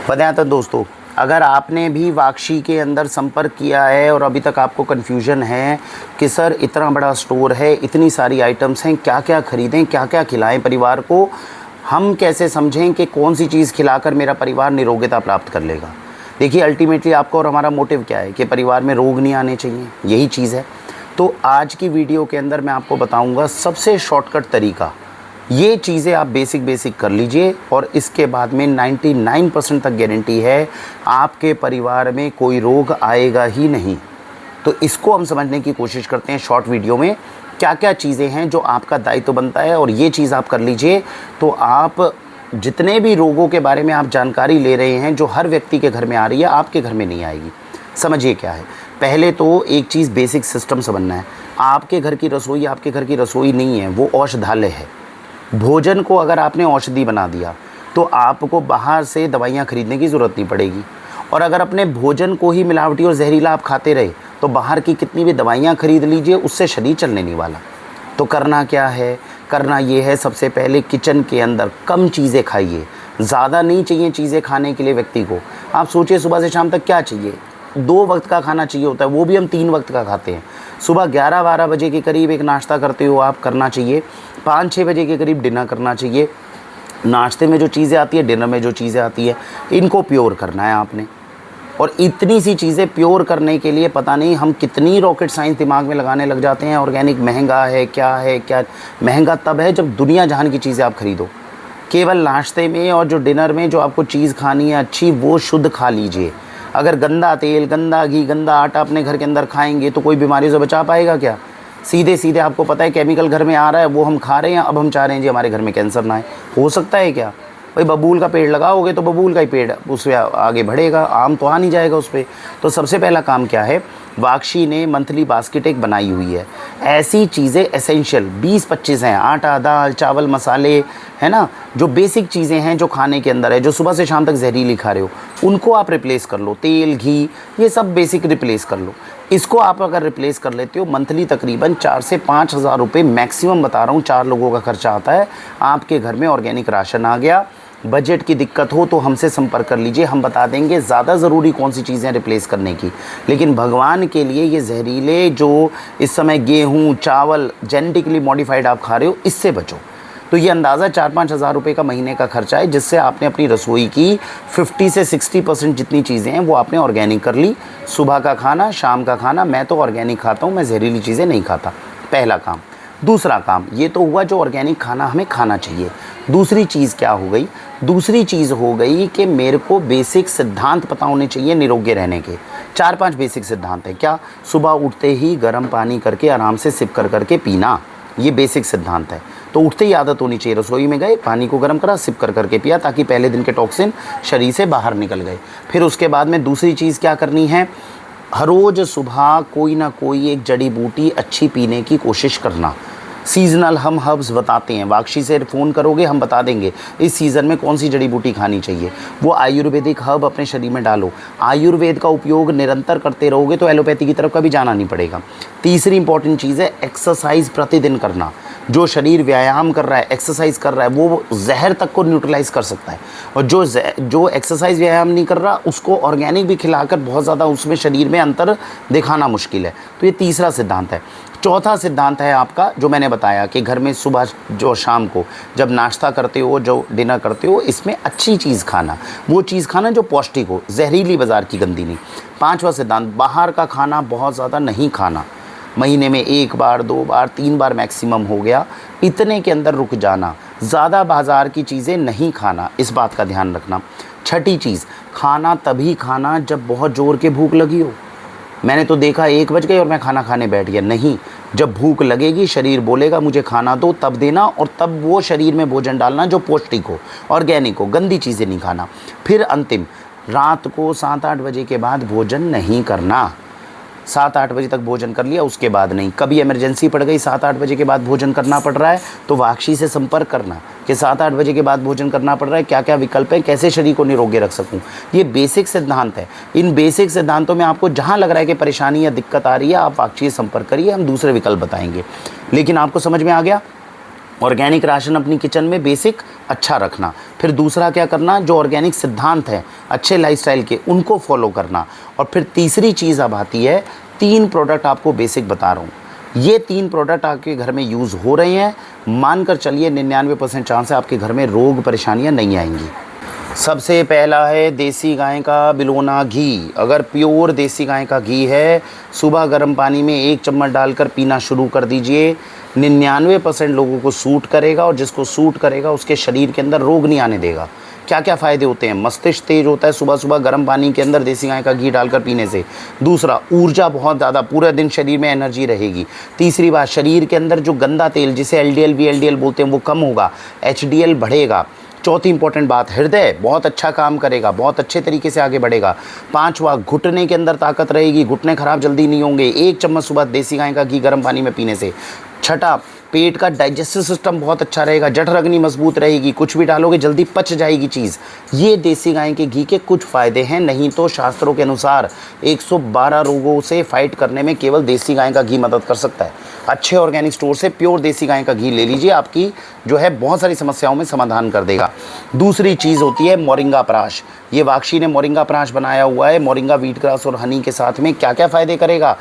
बताया तो दोस्तों, अगर आपने भी वाक्षी के अंदर संपर्क किया है और अभी तक आपको कन्फ्यूजन है कि सर इतना बड़ा स्टोर है, इतनी सारी आइटम्स हैं, क्या क्या ख़रीदें, क्या क्या खिलाएं परिवार को, हम कैसे समझें कि कौन सी चीज़ खिलाकर मेरा परिवार निरोगता प्राप्त कर लेगा। देखिए अल्टीमेटली आपका और हमारा मोटिव क्या है कि परिवार में रोग नहीं आने चाहिए, यही चीज़ है। तो आज की वीडियो के अंदर मैं आपको बताऊंगा सबसे शॉर्टकट तरीका। ये चीज़ें आप बेसिक कर लीजिए और इसके बाद में 99% तक गारंटी है आपके परिवार में कोई रोग आएगा ही नहीं। तो इसको हम समझने की कोशिश करते हैं शॉर्ट वीडियो में, क्या क्या चीज़ें हैं जो आपका दायित्व बनता है। और ये चीज़ आप कर लीजिए तो आप जितने भी रोगों के बारे में आप जानकारी ले रहे हैं जो हर व्यक्ति के घर में आ रही है, आपके घर में नहीं आएगी। समझिए क्या है। पहले तो एक चीज़ बेसिक सिस्टम समझना है। आपके घर की रसोई आपके घर की रसोई नहीं है, वो औषधालय है। भोजन को अगर आपने औषधि बना दिया तो आपको बाहर से दवाइयाँ खरीदने की ज़रूरत नहीं पड़ेगी। और अगर अपने भोजन को ही मिलावटी और जहरीला आप खाते रहे तो बाहर की कितनी भी दवाइयाँ खरीद लीजिए, उससे शरीर चलने नहीं वाला। तो करना क्या है, करना ये है सबसे पहले किचन के अंदर कम चीज़ें खाइए। ज़्यादा नहीं चाहिए चीज़ें खाने के लिए व्यक्ति को। आप सोचिए सुबह से शाम तक क्या चाहिए, 2 वक्त का खाना चाहिए होता है, वो भी हम 3 वक्त का खाते हैं। सुबह 11-12 बजे के करीब एक नाश्ता करते हो आप, करना चाहिए। 5-6 बजे के करीब डिनर करना चाहिए। नाश्ते में जो चीज़ें आती है, डिनर में जो चीज़ें आती है, इनको प्योर करना है आपने। और इतनी सी चीज़ें प्योर करने के लिए पता नहीं हम कितनी रॉकेट साइंस दिमाग में लगाने लग जाते हैं। ऑर्गेनिक महंगा है, क्या महंगा तब है जब दुनिया जहान की चीज़ें आप खरीदो। केवल नाश्ते में और जो डिनर में जो आपको चीज़ खानी है अच्छी, वो शुद्ध खा लीजिए। अगर गंदा तेल, गंदा घी, गंदा आटा अपने घर के अंदर खाएंगे तो कोई बीमारी से बचा पाएगा क्या? सीधे आपको पता है केमिकल घर में आ रहा है, वो हम खा रहे हैं। अब हम चाह रहे हैं जी हमारे घर में कैंसर ना आए। हो सकता है क्या? भाई बबूल का पेड़ लगाओगे तो बबूल का ही पेड़ उससे आगे बढ़ेगा, आम तो आ नहीं जाएगा उस पर। तो सबसे पहला काम क्या है, वाक्षी ने मंथली बास्केट एक बनाई हुई है। ऐसी चीज़ें एसेंशियल 20-25 हैं, आटा, दाल, चावल, मसाले, है ना, जो बेसिक चीज़ें हैं जो खाने के अंदर है, जो सुबह से शाम तक जहरीली खा रहे हो, उनको आप रिप्लेस कर लो। तेल, घी, ये सब बेसिक रिप्लेस कर लो। इसको आप अगर रिप्लेस कर लेते हो, मंथली तकरीबन 4 से 5 हज़ार रुपये मैक्सिमम बता रहा हूँ, 4 लोगों का खर्चा आता है। आपके घर में ऑर्गेनिक राशन आ गया। बजट की दिक्कत हो तो हमसे संपर्क कर लीजिए, हम बता देंगे ज़्यादा ज़रूरी कौन सी चीज़ें रिप्लेस करने की। लेकिन भगवान के लिए ये जहरीले जो इस समय गेहूँ, चावल जेनेटिकली मॉडिफाइड आप खा रहे हो, इससे बचो। तो ये अंदाज़ा 4-5 हज़ार रुपये का महीने का खर्चा है, जिससे आपने अपनी रसोई की 50 से 60% जितनी चीज़ें हैं वो आपने ऑर्गेनिक कर ली। सुबह का खाना, शाम का खाना, मैं तो ऑर्गेनिक खाता हूँ, मैं जहरीली चीज़ें नहीं खाता। पहला काम। दूसरा काम, ये तो हुआ जो ऑर्गेनिक खाना हमें खाना चाहिए। दूसरी चीज़ क्या हो गई? दूसरी चीज़ हो गई कि मेरे को बेसिक सिद्धांत पता होने चाहिए निरोगी रहने के। 4-5 बेसिक सिद्धांत हैं। क्या? सुबह उठते ही गर्म पानी करके आराम से सिप करके पीना, ये बेसिक सिद्धांत है। तो उठते ही आदत होनी चाहिए, रसोई में गए, पानी को गर्म करा, सिप करके पिया, ताकि पहले दिन के टॉक्सिन शरीर से बाहर निकल गए। फिर उसके बाद में दूसरी चीज़ क्या करनी है, हर रोज़ सुबह कोई ना कोई एक जड़ी बूटी अच्छी पीने की कोशिश करना। सीजनल हम हर्ब्स बताते हैं, वाक्षी से फ़ोन करोगे हम बता देंगे इस सीज़न में कौन सी जड़ी बूटी खानी चाहिए। वो आयुर्वेदिक हर्ब अपने शरीर में डालो। आयुर्वेद का उपयोग निरंतर करते रहोगे तो एलोपैथी की तरफ कभी जाना नहीं पड़ेगा। तीसरी इंपॉर्टेंट चीज़ है एक्सरसाइज प्रतिदिन करना। जो शरीर व्यायाम कर रहा है, एक्सरसाइज कर रहा है, वो जहर तक को न्यूट्रलाइज कर सकता है। और जो एक्सरसाइज व्यायाम नहीं कर रहा, उसको ऑर्गेनिक भी खिलाकर बहुत ज़्यादा उसमें शरीर में अंतर दिखाना मुश्किल है। तो ये तीसरा सिद्धांत है। चौथा सिद्धांत है आपका जो मैंने बताया कि घर में सुबह जो शाम को जब नाश्ता करते हो, जो डिनर करते हो, इसमें अच्छी चीज़ खाना, वो चीज़ खाना जो पौष्टिक हो, जहरीली बाज़ार की गंदी नहीं। पांचवा सिद्धांत, बाहर का खाना बहुत ज़्यादा नहीं खाना। महीने में 1 बार, 2 बार, 3 बार मैक्सिमम हो गया, इतने के अंदर रुक जाना। ज़्यादा बाज़ार की चीज़ें नहीं खाना, इस बात का ध्यान रखना। छठी चीज़, खाना तभी खाना जब बहुत ज़ोर के भूख लगी हो। मैंने तो देखा 1 बज गए और मैं खाना खाने बैठ गया। नहीं, जब भूख लगेगी, शरीर बोलेगा मुझे खाना दो, तब देना। और तब वो शरीर में भोजन डालना जो पौष्टिक हो, ऑर्गेनिक हो, गंदी चीज़ें नहीं खाना। फिर अंतिम, रात को 7-8 बजे के बाद भोजन नहीं करना। 7-8 बजे तक भोजन कर लिया, उसके बाद नहीं। कभी इमरजेंसी पड़ गई, 7-8 बजे के बाद भोजन करना पड़ रहा है, तो वाक्षी से संपर्क करना कि 7-8 बजे के बाद भोजन करना पड़ रहा है, क्या क्या विकल्प है, कैसे शरीर को निरोगी रख सकूं। ये बेसिक सिद्धांत है। इन बेसिक सिद्धांतों में आपको जहां लग रहा है कि परेशानी या दिक्कत आ रही है, आप वाक्षी से संपर्क करिए, हम दूसरे विकल्प बताएंगे। लेकिन आपको समझ में आ गया, ऑर्गेनिक राशन अपनी किचन में बेसिक अच्छा रखना। फिर दूसरा क्या करना, जो ऑर्गेनिक सिद्धांत हैं अच्छे लाइफस्टाइल के, उनको फॉलो करना। और फिर तीसरी चीज़ अब आती है, 3 प्रोडक्ट आपको बेसिक बता रहा हूँ। ये 3 प्रोडक्ट आपके घर में यूज़ हो रहे हैं, मानकर चलिए 99% चांस है आपके घर में रोग परेशानियाँ नहीं आएंगी। सबसे पहला है देसी गाय का बिलोना घी। अगर प्योर देसी गाय का घी है, सुबह गर्म पानी में 1 चम्मच डालकर पीना शुरू कर दीजिए। 99% लोगों को सूट करेगा, और जिसको सूट करेगा उसके शरीर के अंदर रोग नहीं आने देगा। क्या क्या फ़ायदे होते हैं, मस्तिष्क तेज होता है सुबह सुबह गर्म पानी के अंदर देसी गाय का घी डालकर पीने से। दूसरा, ऊर्जा बहुत ज़्यादा, पूरे दिन शरीर में एनर्जी रहेगी। तीसरी बात, शरीर के अंदर जो गंदा तेल जिसे LDL VLDL बोलते हैं वो कम होगा, HDL बढ़ेगा। चौथी इंपॉर्टेंट बात, हृदय बहुत अच्छा काम करेगा, बहुत अच्छे तरीके से आगे बढ़ेगा। पांचवा, घुटने के अंदर ताकत रहेगी, घुटने खराब जल्दी नहीं होंगे 1 चम्मच सुबह देसी गाय का घी गर्म पानी में पीने से। छठा, पेट का डाइजेस्टिव सिस्टम बहुत अच्छा रहेगा, जठराग्नि मजबूत रहेगी, कुछ भी डालोगे जल्दी पच जाएगी चीज़। ये देसी गाय के घी के कुछ फ़ायदे हैं। नहीं तो शास्त्रों के अनुसार 112 रोगों से फाइट करने में केवल देसी गाय का घी मदद कर सकता है। अच्छे ऑर्गेनिक स्टोर से प्योर देसी गाय का घी ले लीजिए, आपकी जो है बहुत सारी समस्याओं में समाधान कर देगा। दूसरी चीज़ होती है मोरिंगा प्राश। ये वाक्षी ने मोरिंगा प्राश बनाया हुआ है, मोरिंगा व्हीट ग्रास और हनी के साथ में। क्या क्या फ़ायदे करेगा,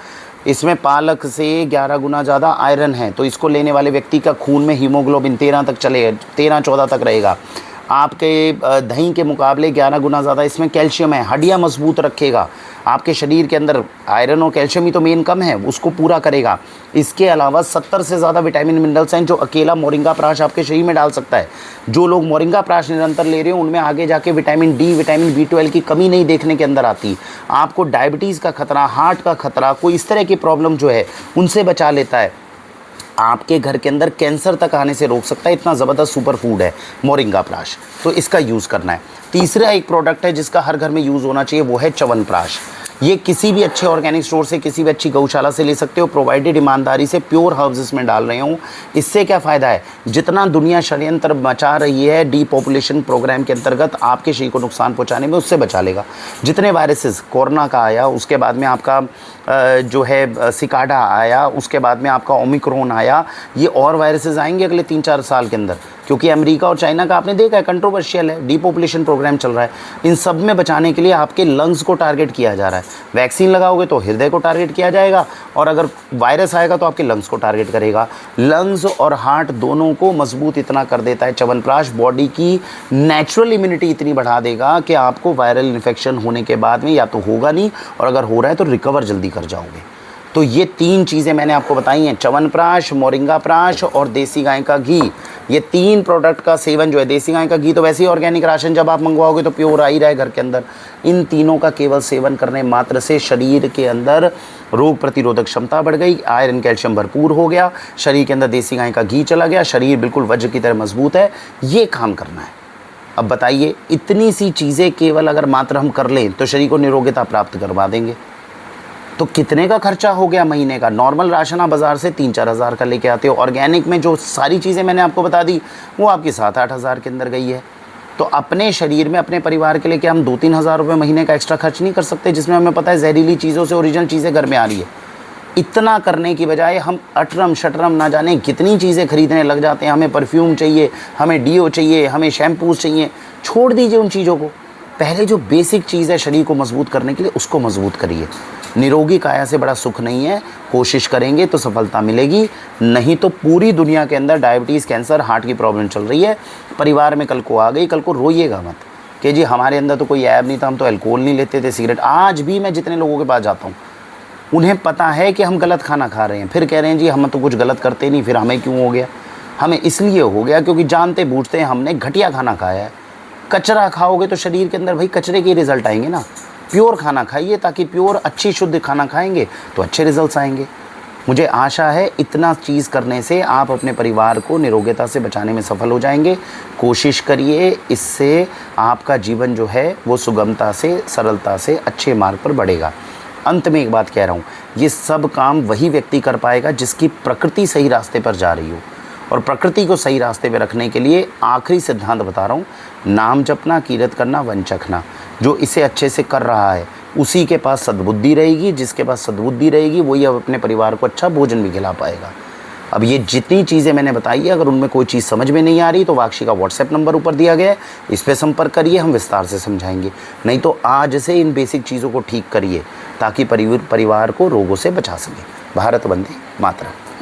इसमें पालक से 11 गुना ज़्यादा आयरन है, तो इसको लेने वाले व्यक्ति का खून में हीमोग्लोबिन 13 तक चलेगा, 13-14 तक रहेगा। आपके दही के मुकाबले 11 गुना ज़्यादा इसमें कैल्शियम है, हड्डियाँ मजबूत रखेगा। आपके शरीर के अंदर आयरन और कैल्शियम ही तो मेन कम है, उसको पूरा करेगा। इसके अलावा 70 से ज़्यादा विटामिन मिनरल्स हैं जो अकेला मोरिंगा प्राश आपके शरीर में डाल सकता है। जो लोग मोरिंगा प्राश निरंतर ले रहे हो उनमें आगे जाके विटामिन D, विटामिन B12 की कमी नहीं देखने के अंदर आती। आपको डायबिटीज़ का खतरा, हार्ट का खतरा, कोई इस तरह की प्रॉब्लम जो है उनसे बचा लेता है। आपके घर के अंदर कैंसर तक आने से रोक सकता है, इतना ज़बरदस्त सुपर फूड है मोरिंगा प्राश, तो इसका यूज़ करना है। तीसरा एक प्रोडक्ट है जिसका हर घर में यूज़ होना चाहिए, वो है च्यवनप्राश। ये किसी भी अच्छे ऑर्गेनिक स्टोर से, किसी भी अच्छी गौशाला से ले सकते हो, प्रोवाइडेड ईमानदारी से प्योर हर्ब्स इसमें डाल रहे हूँ। इससे क्या फ़ायदा है, जितना दुनिया षड्यंत्र मचा रही है डीपॉपुलेशन प्रोग्राम के अंतर्गत आपके शरीर को नुकसान पहुँचाने में, उससे बचा लेगा। जितने वायरसेस, कोरोना का आया, उसके बाद में आपका जो है सिकाडा आया, उसके बाद में आपका ओमिक्रॉन आया, ये और वायरसेस आएंगे अगले 3-4 साल के अंदर, क्योंकि अमेरिका और चाइना का आपने देखा है कंट्रोवर्शियल है, डीपॉपुलेशन प्रोग्राम चल रहा है। इन सब में बचाने के लिए आपके लंग्स को टारगेट किया जा रहा है। वैक्सीन लगाओगे तो हृदय को टारगेट किया जाएगा, और अगर वायरस आएगा तो आपके लंग्स को टारगेट करेगा। लंग्स और हार्ट दोनों को मजबूत इतना कर देता है च्यवनप्राश, बॉडी की नेचुरल इम्यूनिटी इतनी बढ़ा देगा कि आपको वायरल इन्फेक्शन होने के बाद में या तो होगा नहीं, और अगर हो रहा है तो रिकवर जल्दी कर जाओगे। तो ये 3 चीज़ें मैंने आपको बताई हैं, च्यवनप्राश, मोरिंगा प्राश और देसी गाय का घी। ये 3 प्रोडक्ट का सेवन जो है, देसी गाय का घी तो वैसे ही ऑर्गेनिक राशन जब आप मंगवाओगे तो प्योर आ ही रहा है घर के अंदर। इन तीनों का केवल सेवन करने मात्र से शरीर के अंदर रोग प्रतिरोधक क्षमता बढ़ गई, आयरन कैल्शियम भरपूर हो गया, शरीर के अंदर देसी गाय का घी चला गया, शरीर बिल्कुल वज्र की तरह मजबूत है। ये काम करना है। अब बताइए, इतनी सी चीज़ें केवल अगर मात्र हम कर लें तो शरीर को निरोगिता प्राप्त करवा देंगे। तो कितने का खर्चा हो गया महीने का? नॉर्मल राशन आप बाज़ार से 3-4 हज़ार का लेके आते हो, ऑर्गेनिक में जो सारी चीज़ें मैंने आपको बता दी वो आपकी 7-8 हज़ार के अंदर गई है। तो अपने शरीर में, अपने परिवार के लिए क्या हम 2-3 हज़ार रुपये महीने का एक्स्ट्रा खर्च नहीं कर सकते, जिसमें हमें पता है जहरीली चीज़ों से ओरिजिनल चीज़ें घर में आ रही है? इतना करने की बजाय हम अटरम शटरम ना जाने कितनी चीज़ें खरीदने लग जाते हैं। हमें परफ्यूम चाहिए, हमें डीओ चाहिए, हमें शैम्पूज़ चाहिए। छोड़ दीजिए उन चीज़ों को, पहले जो बेसिक चीज़ है शरीर को मजबूत करने के लिए उसको मजबूत करिए। निरोगी काया से बड़ा सुख नहीं है, कोशिश करेंगे तो सफलता मिलेगी, नहीं तो पूरी दुनिया के अंदर डायबिटीज़, कैंसर, हार्ट की प्रॉब्लम चल रही है। परिवार में कल को आ गई, कल को रोइएगा मत कि जी हमारे अंदर तो कोई ऐब नहीं था, हम तो अल्कोहल नहीं लेते थे, सिगरेट। आज भी मैं जितने लोगों के पास जाता हूँ उन्हें पता है कि हम गलत खाना खा रहे हैं, फिर कह रहे हैं जी हम तो कुछ गलत करते नहीं, फिर हमें क्यों हो गया? हमें इसलिए हो गया क्योंकि जानते बूझते हमने घटिया खाना खाया है। कचरा खाओगे तो शरीर के अंदर भाई कचरे के रिज़ल्ट आएंगे ना। प्योर खाना खाइए, ताकि प्योर अच्छी शुद्ध खाना खाएंगे तो अच्छे रिजल्ट्स आएंगे। मुझे आशा है इतना चीज़ करने से आप अपने परिवार को निरोगिता से बचाने में सफल हो जाएंगे। कोशिश करिए, इससे आपका जीवन जो है वो सुगमता से, सरलता से अच्छे मार्ग पर बढ़ेगा। अंत में एक बात कह रहा हूँ, ये सब काम वही व्यक्ति कर पाएगा जिसकी प्रकृति सही रास्ते पर जा रही हो। और प्रकृति को सही रास्ते पे रखने के लिए आखिरी सिद्धांत बता रहा हूँ, नाम जपना, कीरत करना, वन चखना। जो इसे अच्छे से कर रहा है उसी के पास सद्बुद्धि रहेगी, जिसके पास सद्बुद्धि रहेगी वही अब अपने परिवार को अच्छा भोजन भी खिला पाएगा। अब ये जितनी चीज़ें मैंने बताई है, अगर उनमें कोई चीज़ समझ में नहीं आ रही तो वाक्षी का व्हाट्सएप नंबर ऊपर दिया गया है, इस पर संपर्क करिए, हम विस्तार से समझाएंगे। नहीं तो आज से इन बेसिक चीज़ों को ठीक करिए ताकि परिवार को रोगों से बचा सके। भारत वंदे मातरम।